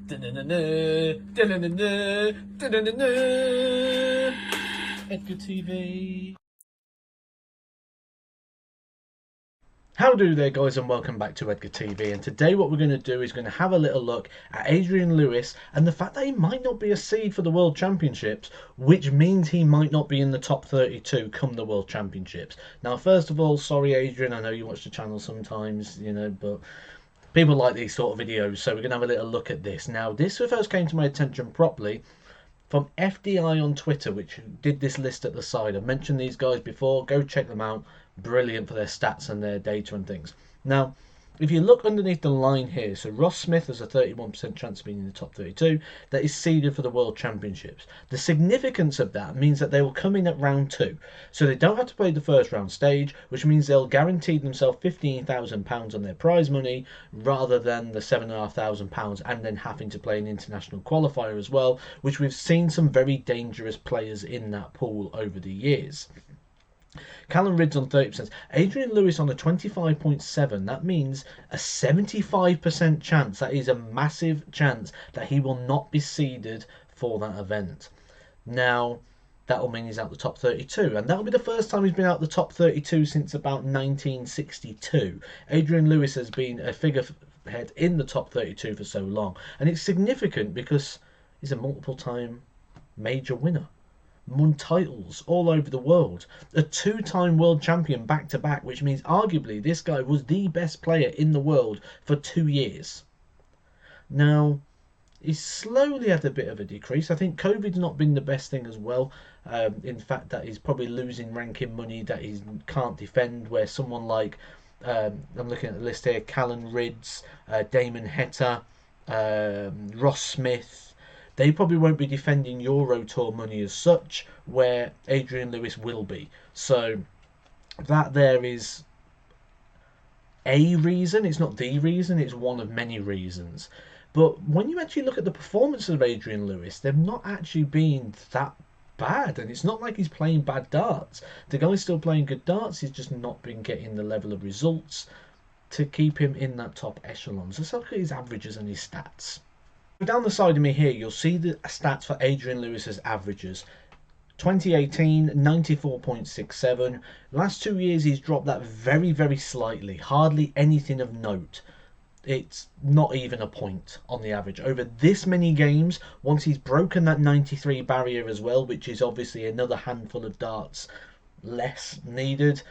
Edgar TV. How do there, guys, and welcome back to Edgar TV. And today what we're going to do is going to have a little look at Adie Lewis and the fact that he might not be a seed for the World Championships, which means he might not be in the top 32 come the World Championships. Now, first of all, sorry Adrian, I know you watch the channel sometimes, but people like these sort of videos, so we're going to have a little look at this. Now, this first came to my attention properly from FDI on Twitter, which did this list at the side. I've mentioned these guys before. Go check them out. Brilliant for their stats and their data and things. Now, if you look underneath the line here, so Ross Smith has a 31% chance of being in the top 32 that is seeded for the World Championships. The significance of that means that they will come in at round 2. So they don't have to play the first round stage, which means they'll guarantee themselves £15,000 on their prize money rather than the £7,500 and then having to play an international qualifier as well, which we've seen some very dangerous players in that pool over the years. Callum Ridds on 30%. Adie Lewis on a 25.7. That means a 75% chance. That is a massive chance that he will not be seeded for that event. Now, that will mean he's out the top 32. And that will be the first time he's been out the top 32 since about 1962. Adie Lewis has been a figurehead in the top 32 for so long. And it's significant because he's a multiple-time major winner. Won titles all over the world, a 2-time world champion back to back, which means arguably this guy was the best player in the world for 2 years. Now, he's slowly had a bit of a decrease. I think COVID's not been the best thing as well. In fact, that he's probably losing ranking money that he can't defend, where someone like, I'm looking at the list here, Callum Ridds, Damon Heta, Ross Smith, they probably won't be defending Euro Tour money as such, where Adie Lewis will be. So that there is a reason. It's not the reason. It's one of many reasons. But when you actually look at the performances of Adie Lewis, they've not actually been that bad. And it's not like he's playing bad darts. The guy's still playing good darts. He's just not been getting the level of results to keep him in that top echelon. So let's look at his averages and his stats. Down the side of me here, you'll see the stats for Adie Lewis's averages. 2018, 94.67. Last 2 years, he's dropped that very, very slightly. Hardly anything of note. It's not even a point on the average. Over this many games, once he's broken that 93 barrier as well, which is obviously another handful of darts less needed,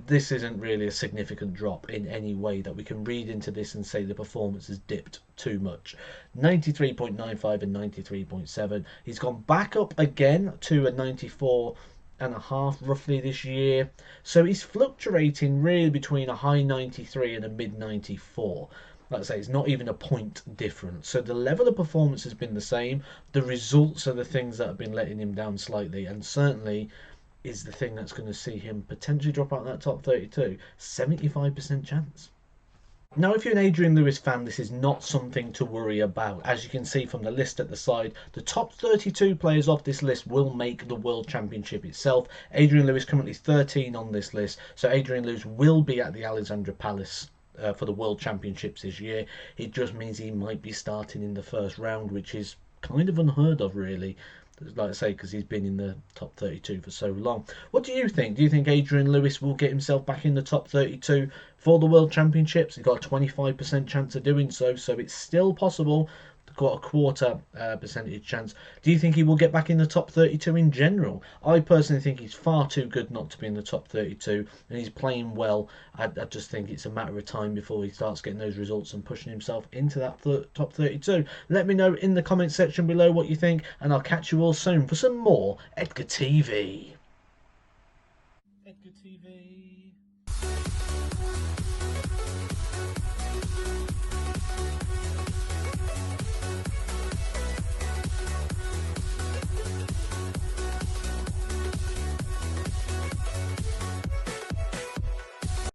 this isn't really a significant drop in any way that we can read into this and say the performance has dipped too much. 93.95 and 93.7. He's gone back up again to a 94.5 roughly this year. So he's fluctuating really between a high 93 and a mid 94. Like I say, it's not even a point difference. So the level of performance has been the same. The results are the things that have been letting him down slightly, and certainly is the thing that's going to see him potentially drop out that top 32. 75% chance. Now, if you're an Adie Lewis fan, this is not something to worry about. As you can see from the list at the side, the top 32 players off this list will make the World Championship itself. Adie Lewis currently 13 on this list, so Adie Lewis will be at the Alexandra Palace for the World Championships this year. It just means he might be starting in the first round, which is kind of unheard of, really. Like I say, because he's been in the top 32 for so long. What do you think? Do you think Adie Lewis will get himself back in the top 32 for the World Championships? He's got a 25% chance of doing so, so it's still possible. Got a quarter percentage chance. Do you think he will get back in the top 32 in general? I personally think he's far too good not to be in the top 32, and he's playing well. I just think it's a matter of time before he starts getting those results and pushing himself into that top 32. Let me know in the comment section below what you think, and I'll catch you all soon for some more Edgar TV. Edgar TV.